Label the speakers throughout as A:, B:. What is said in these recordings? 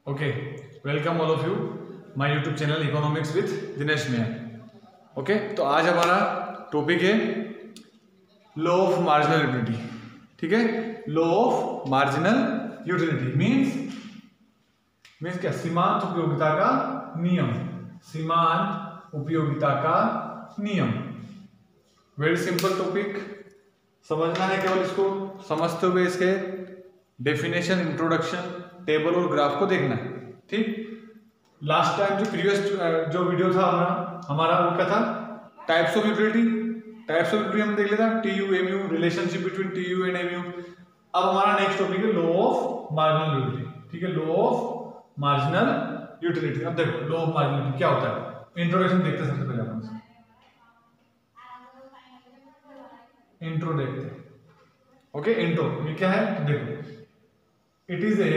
A: Okay, welcome all of you my YouTube channel economics with Dinesh Miya. Okay, तो आज हमारा topic है लॉ ऑफ मार्जिनल यूटिलिटी। ठीक है, law of marginal utility means क्या? सीमांत उपयोगिता का नियम। सीमांत उपयोगिता का नियम वेरी सिंपल टॉपिक, समझना है केवल इसको। समझते हुए इसके डेफिनेशन, इंट्रोडक्शन, टेबल और ग्राफ को देखना है। ठीक, लास्ट टाइम जो प्रीवियस जो वीडियो था हमारा वो क्या था? Types of utility. Types of utility हमने देख लिया था, TU MU, relationship between TU and MU. अब हमारा नेक्स्ट टॉपिक है लॉ ऑफ मार्जिनल यूटिलिटी। ठीक है, लॉ ऑफ मार्जिनल यूटिलिटी। अब देखो लॉ ऑफ मार्जिनल यूटिलिटी क्या होता है। इंट्रोडक्शन देखते हैं सबसे पहले अपन इंट्रो देखते हैं। ओके, इंट्रो ये क्या है? तो देखो, it is a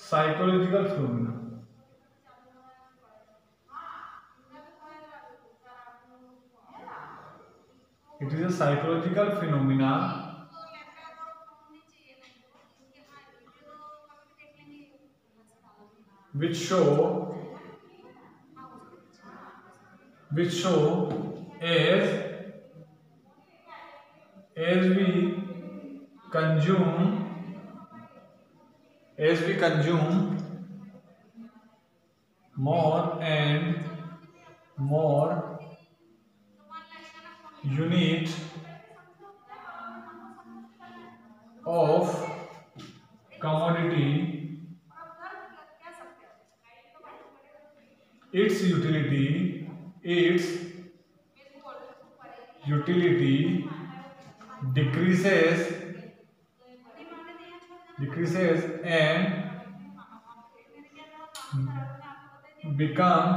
A: psychological phenomena which show as we consume more and more units of commodity, its utility decreases and become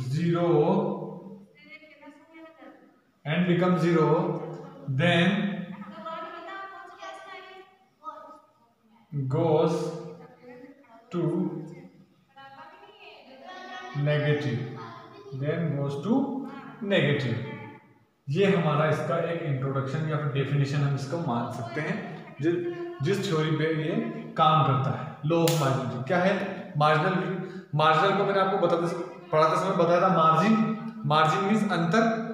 A: zero, then goes to negative। ये हमारा इसका एक इंट्रोडक्शन या फिर डेफिनेशन हम इसका मान सकते हैं, जिस थ्योरी पे ये काम करता है। लॉ ऑफ मार्जिनल क्या है? मार्जिनल को मैंने आपको पढ़ाते समय बताया था। मार्जिन मीन्स अंतर।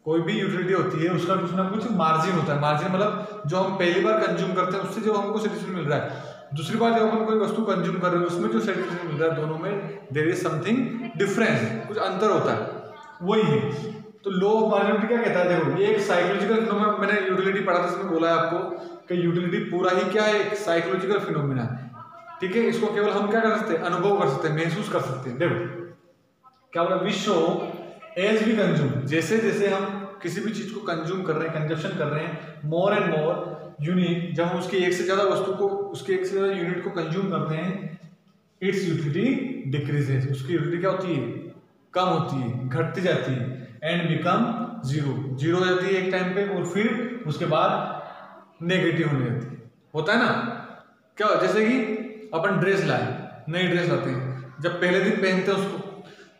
A: कोई भी यूटिलिटी होती है उसका कुछ ना कुछ मार्जिन होता है। मार्जिन मतलब जो हम पहली बार कंज्यूम करते हैं उससे जो हमको सेटिस्फेक्शन मिल रहा है, दूसरी बार जब हम कोई वस्तु कंज्यूम कर रहे हैं उसमें जो सेटिस्फेक्शन मिल रहा है, दोनों में देयर इज समथिंग डिफरेंस, कुछ अंतर होता है, वही है। तो लॉ ऑफ मार्जिनल क्या कहता है? देखो, ये एक साइकोलॉजिकल फिनोमेना। मैंने यूटिलिटी पढ़ाते समय बोला है आपको कि यूटिलिटी पूरा ही क्या है? एक साइकोलॉजिकल फिनोमेना है। ठीक है, इसको केवल हम क्या कर सकते हैं? अनुभव कर सकते हैं, महसूस कर सकते हैं। देखो क्या बोला? We show as we consume, जैसे जैसे हम किसी भी चीज को कंज्यूम कर रहे हैं, कंजप्शन कर रहे हैं, मोर एंड मोर यूनिट, जब हम उसकी एक से ज्यादा वस्तु को, उसके एक से ज्यादा यूनिट को कंज्यूम करते हैं, इट्स यूटिलिटी डिक्रीजेस, उसकी यूटिलिटी क्या होती है? कम होती है, घटती जाती है। एंड बिकम जीरो हो जाती है एक टाइम पे, और फिर उसके बाद नेगेटिव होने जाती है। होता है ना? क्या जैसे कि अपन ड्रेस लाए, नई ड्रेस लाते हैं, जब पहले दिन पहनते हैं उसको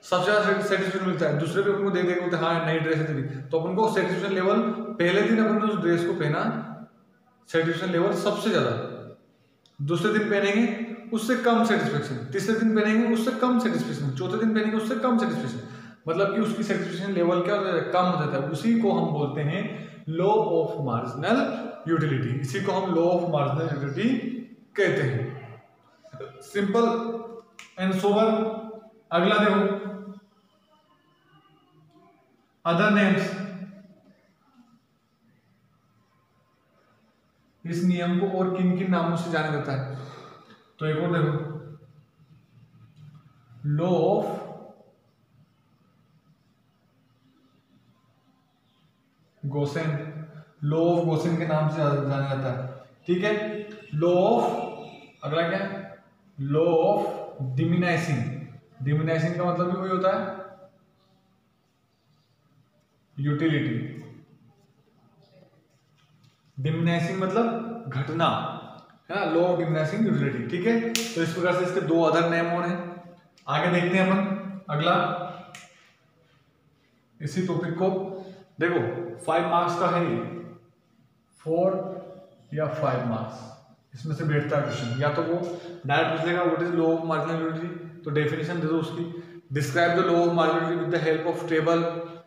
A: सबसे ज्यादा सेटिस्फेक्शन मिलता है। दूसरे पे अपन को देख देख बोलते हैं हाँ नई ड्रेस है तेरी, तो अपन को सेटिस्फेक्शन लेवल पहले दिन अपन ने उस ड्रेस को पहना, सेटिस्फेक्शन लेवल सबसे ज्यादा। दूसरे दिन पहनेंगे उससे कम सेटिस्फेक्शन, तीसरे दिन पहनेंगे उससे कम सेटिस्फेक्शन, चौथे दिन पहनेंगे उससे कम सेटिस्फेक्शन। मतलब कि उसकी सेटिस्फेक्शन लेवल क्या होता है? कम हो जाता है। उसी को हम बोलते हैं लॉ ऑफ मार्जिनल यूटिलिटी। इसी को हम लॉ ऑफ मार्जिनल यूटिलिटी कहते हैं। Simple and sober. अगला देखो, अदर नेम्स। इस नियम को और किन किन नामों से जाना जाता है? तो एक और देखो, law of Gaussian. Law of Gaussian के नाम से जाना जाता है। ठीक है, लॉ ऑफ, अगला क्या है? Law of डिमिनाइजिंग। डिमिनाइजिंग का मतलब भी वही होता है, यूटिलिटी। डिमिनाइजिंग मतलब घटना, है ना? Law of diminishing utility. ठीक है, तो इस प्रकार से इसके दो अदर नेम और हैं। आगे देखते हैं अपन अगला इसी टॉपिक को। देखो 5 मार्क्स का है, 4 या 5 मार्क्स, इसमें से बैठता है क्वेश्चन। या तो वो डायरेक्ट पूछ लेगा what is law of marginal utility, तो डेफिनेशन दे दो उसकी। Describe the law of marginal utility with the help of table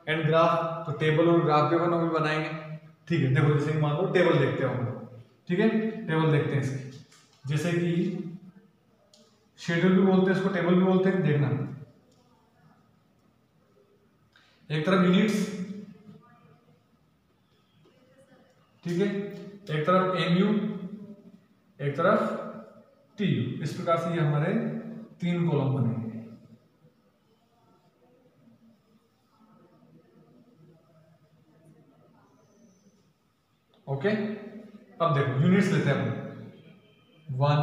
A: and graph, तो टेबल और ग्राफ के अपन बनाएंगे। ठीक है, देखो जैसे मान लो टेबल देखते हैं हम, ठीक है, टेबल देखते हैं इसकी, जैसे कि शेड्यूल भी बोलते हैं इसको, टेबल भी बोलते हैं। देखना, एक तरफ यूनिट्स, ठीक है, एक तरफ एमयू, एक तरफ टीयू, इस प्रकार से ये हमारे 3 कॉलम बनेंगे। ओके, अब देखो यूनिट्स लेते हैं अपन, 1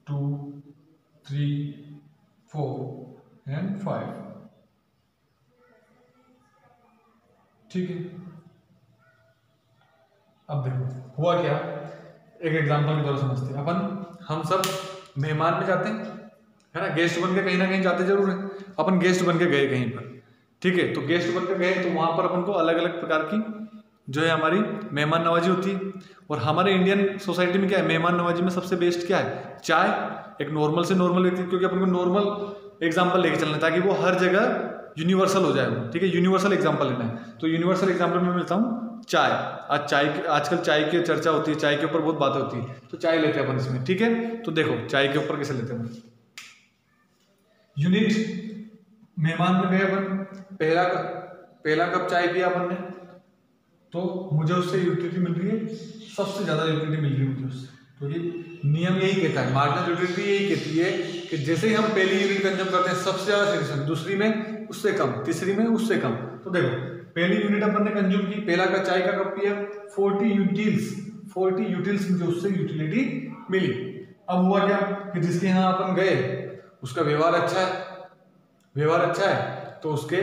A: 2 3 4 एंड 5, ठीक है। अब देखो हुआ क्या, एक एग्जांपल की तरह समझते हैं अपन। हम सब मेहमान में जाते हैं, है ना, गेस्ट बन के कहीं ना कहीं जाते जरूर है। अपन गेस्ट बन के गए कहीं पर, ठीक है, तो गेस्ट बन के गए तो वहां पर अपन को अलग अलग प्रकार की जो है हमारी मेहमान नवाजी होती है। और हमारे इंडियन सोसाइटी में क्या है, मेहमान नवाजी में सबसे बेस्ट क्या है, चाय। एक नॉर्मल से नॉर्मल व्यक्ति, क्योंकि अपन को नॉर्मल एग्जाम्पल लेके चलना है ताकि वो हर जगह यूनिवर्सल हो जाए, ठीक है, यूनिवर्सल एग्जाम्पल लेना है। तो यूनिवर्सल एग्जाम्पल में मिलता हूँ चाय। आजकल चाय की चर्चा होती है, चाय के ऊपर बहुत बातें होती है, तो चाय लेते हैं अपन इसमें, ठीक है। तो देखो चाय के ऊपर कैसे लेते हैं, यूनिट, मेहमान में गए अपन, पहला कप चाय पिया अपन ने, तो मुझे उससे यूटिलिटी मिल रही है, सबसे ज्यादा यूटिलिटी मिल रही है मुझे उससे, क्योंकि नियम यही कहता है, मार्जिनल यूटिलिटी यही कहती है कि जैसे ही हम पहली यूनिट कंज्यूम करते हैं सबसे ज्यादा सेटिस्फैक्शन, दूसरी में उससे कम, तीसरी में उससे कम। तो देखो पहली यूनिट अपन ने कंज्यूम की, पहला का चाय का कप पिया, 40 यूटिल्स मुझे उससे यूटिलिटी मिली। अब हुआ क्या कि जिसके यहाँ अपन गए उसका व्यवहार अच्छा है, तो उसके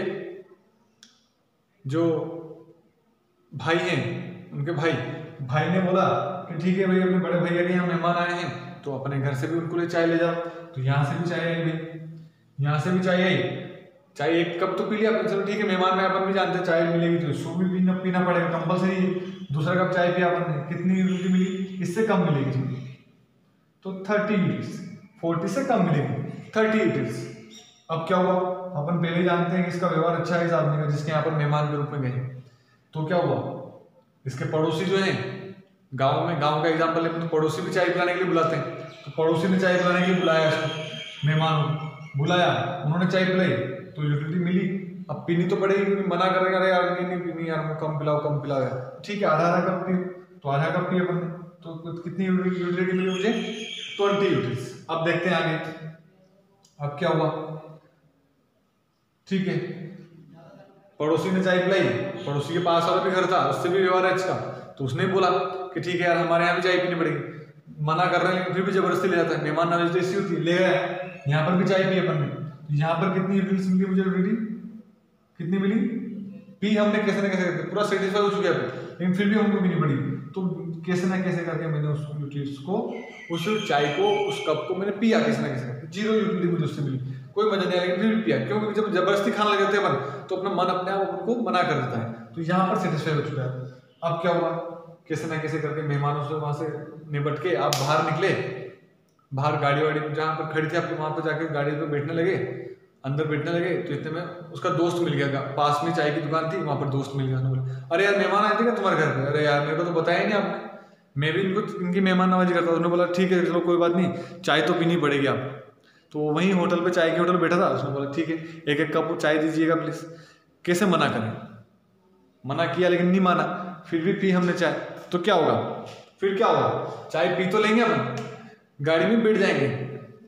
A: जो भाई हैं, उनके भाई ने बोला कि ठीक है भाई, अपने बड़े भैया के यहाँ मेहमान आए हैं तो अपने घर से भी उनको लिए चाय ले जाओ। तो यहाँ से भी चाय आई भाई, यहाँ से भी चाय आई, चाय एक कप तो पी लिया अपन, चलो ठीक है, मेहमान में अपन भी जानते हैं चाय मिलेगी तो इसको भी पीना पड़ेगा कंपलसरी। दूसरा कप चाय पिया अपन ने, कितनी यूटिलिटी मिली, इससे कम मिलेगी, तो 30 यूटिल्स, 40 से कम मिलेगी 30 यूटिल्स। अब क्या हुआ, अपन पहले ही जानते हैं कि इसका व्यवहार अच्छा है इस आदमी का जिसके यहाँ पर मेहमान के रूप में गए। तो क्या हुआ, इसके पड़ोसी जो हैं, गांव का एग्जांपल लेते हैं, तो पड़ोसी भी चाय पिलाने के लिए बुलाते हैं, तो पड़ोसी ने चाय पिलाने के लिए बुलाया इसको, मेहमान को बुलाया, उन्होंने चाय पिलाई तो यूटिलिटी मिली। अब पीनी तो पड़ेगी, क्योंकि मना करेगा अरे यार नहीं पीनी यार, कम पिलाओ यार, ठीक है, आधा कप पियो, तो आधा कप पिए अपन ने, तो कितनी यूटिलिटी मिली मुझे, 20 यूटिल्स। अब देखते हैं आगे, अब क्या हुआ, ठीक है, पड़ोसी ने चाय पिलाई, पड़ोसी के पास वाला भी घर था, उससे भी व्यवहार अच्छा, तो उसने बोला कि ठीक है यार हमारे यहाँ भी चाय पीनी पड़ेगी। मना कर रहे हैं लेकिन फिर भी जबरदस्ती ले जाता है, मेहमान नवाजी तो ऐसी होती है, ले गया, यहाँ पर भी चाय पी अपन ने, यहाँ पर कितनी यूटिलिटी मिली मुझे, यूटिलिटी कितनी मिली, पी हमने कैसे ना कैसे करके, पूरा सेटिस्फाई हो चुका है, लेकिन फिर भी हमको पीनी पड़ी, तो कैसे ना कैसे करके मैंने उस यूटिलिटीज को, उस चाय को, उस कप को मैंने पिया कैसे ना कैसे करके, 0 यूटिलिटी मुझे उससे मिली, कोई मजा नहीं आया, लेकिन फिर भी पिया, क्योंकि जब जबरदस्ती खाने लग जाते हैं अपन तो अपना मन अपने आप उनको मना कर देता है, तो यहाँ पर सेटिस्फाई हो चुका है। अब क्या हुआ, कैसे ना कैसे करके मेहमानों से वहां से निपट के आप बाहर निकले, बाहर गाड़ी वाड़ी जहाँ पर खड़ी थी आपके वहां पर जाके गाड़ी पे बैठने लगे, अंदर बैठने लगे, तो इतने में उसका दोस्त मिल गया, पास में चाय की दुकान थी, वहां पर दोस्त मिल गया, बोले अरे यार मेहमान आए थे क्या तुम्हारे घर पे, अरे यार मेरे को तो बताया ही नहीं आपने, मैं भी इनकी मेहमान नवाजी करता। उन्होंने बोला ठीक है चलो कोई बात नहीं, चाय तो पीनी पड़ेगी आप। तो वहीं होटल पे, चाय के होटल बैठा था, उसने बोला ठीक है एक कप चाय दीजिएगा प्लीज। कैसे मना करें, मना किया लेकिन नहीं माना, फिर भी पी हमने चाय, तो क्या होगा, फिर क्या होगा, चाय पी तो लेंगे अपन, गाड़ी में बैठ जाएंगे,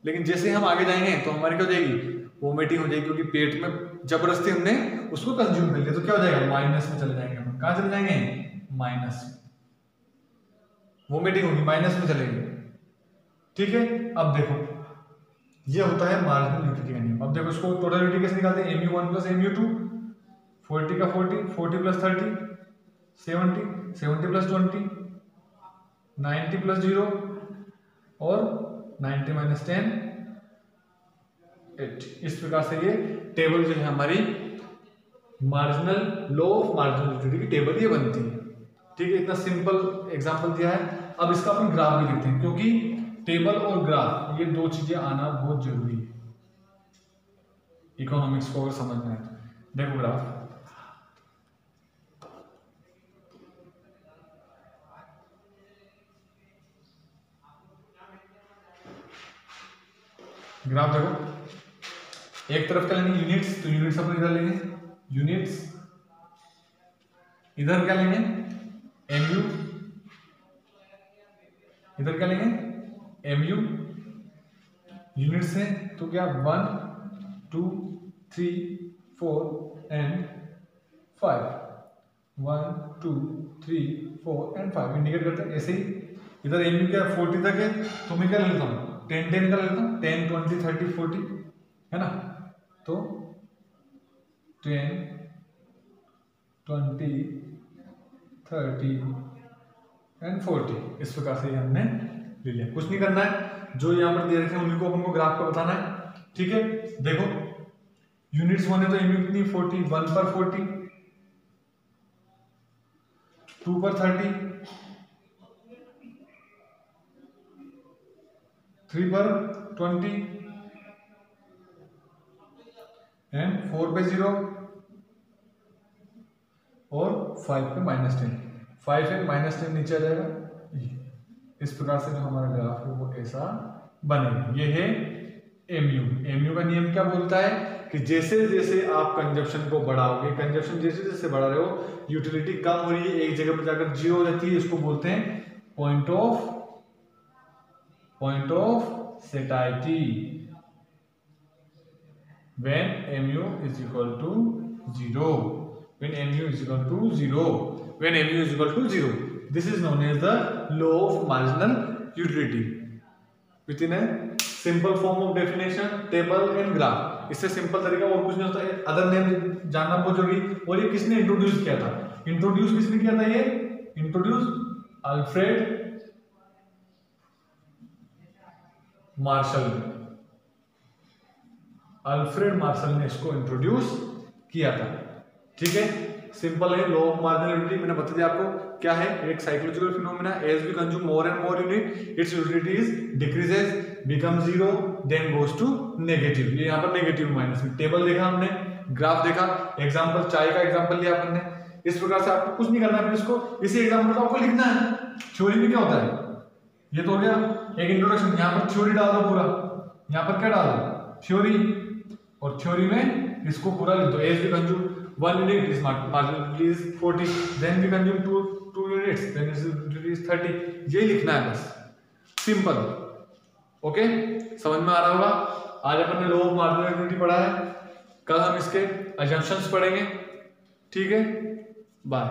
A: लेकिन जैसे हम आगे जाएंगे तो हमारी क्या हो जाएगी, वोमिटिंग हो जाएगी, क्योंकि पेट में जबरदस्ती हमने उसको कंज्यूम कर लिया, तो क्या हो जाएगा, माइनस में चले जाएंगे हम। कहाँ चले जाएंगे, माइनस में, वोमिटिंग होगी, माइनस में चलेंगे, ठीक है। अब देखो ये होता है मार्जिनल यूटिलिटी का नियम। अब देखो इसको टोटल यूटिलिटी कैसे निकालते हैं, mu1 प्लस mu2, 40 का 40 प्लस 30 70 प्लस 20 90 प्लस 0 और 90 माइनस 10 8। इस प्रकार से ये टेबल जो है हमारी marginal law of marginal utility की टेबल ये बनती है, ठीक है, इतना सिंपल एग्जांपल दिया है। अब इसका अपन ग्राफ भी लिखते हैं, क्योंकि टेबल और ग्राफ ये दो चीजें आना बहुत जरूरी है इकोनॉमिक्स को अगर समझना है तो। देखो ग्राफ, ग्राफ देखो, एक तरफ क्या लेंगे यूनिट्स, तो यूनिट्स अपन इधर लेंगे यूनिट्स, इधर क्या लेंगे एमयू, इधर क्या लेंगे एमयू, यूनिट्स है तो क्या 1 2 3 4 एंड 5, 1 2 3 4 एंड 5 इंडिकेट करते हैं ऐसे ही। इधर एमयू क्या 40 तक है, तो मैं क्या लेता हूँ 10 10 का लेता हूँ, 10 20 30 40 है ना, तो 10 20 30 एंड 40 इस प्रकार से हमने ले लिया। कुछ नहीं करना है, जो यहाँ पर दे रखे हैं उन्हीं को अपन को ग्राफ पर बताना है। ठीक है, देखो यूनिट्स 1 है तो एमयू कितनी 40, 1 पर 40, 2 पर 30, 3 पर 20 एंड 4 पे 0 और 5 पे -10, 5 है -10 नीचे आ जाएगा। इस प्रकार से जो हमारा ग्राफ है वो ऐसा बनेगा। ये है एमयू। एमयू का नियम क्या बोलता है कि जैसे जैसे आप कंजप्शन को बढ़ाओगे, कंजप्शन जैसे जैसे बढ़ा रहे हो, यूटिलिटी कम हो रही है, एक जगह पर जाकर जीरो हो जाती है, इसको बोलते हैं point of satiety when mu is equal to 0, when mu is equal to 0, when mu is equal to 0, this is known as the law of marginal utility within a simple form of definition, table and graph। इससे simple तरीका और कुछ नहीं होता है, other name जानना बहुत जरूरी। और ये किसने इंट्रोड्यूस किया था, इंट्रोड्यूस किसने किया था, ये introduce Alfred Marshall, Alfred Marshall ने इसको इंट्रोड्यूस किया था। ठीक है, सिंपल है, लॉ ऑफ मार्जिनलिटी मैंने बता दिया आपको क्या है, एक psychological phenomena, as we consume more and more unit its utility is decreases, become 0 then goes to negative. ये यहाँ पर नेगेटिव माइनस में टेबल देखा हमने, ग्राफ देखा, एग्जांपल चाय का एग्जांपल लिया अपन ने। इस प्रकार से आपको कुछ नहीं करना है, इसको इसी एग्जांपल को आपको लिखना है। थ्योरी में क्या होता है, ये तो हो गया एक इंट्रोडक्शन, यहाँ पर थ्योरी डाल दो पूरा, यहाँ पर क्या डाल दो थ्योरी, और थ्योरी में इसको पूरा लिख दो। As we consume 1 unit is marginality is 40, then we consume 2 units, then it is 30। ये लिखना है बस, सिंपल। ओके, समझ में आ रहा होगा। आज अपन ने लॉ ऑफ मार्जिनलिटी पढ़ा है, कल हम इसके assumptions पढ़ेंगे। ठीक है, बाय।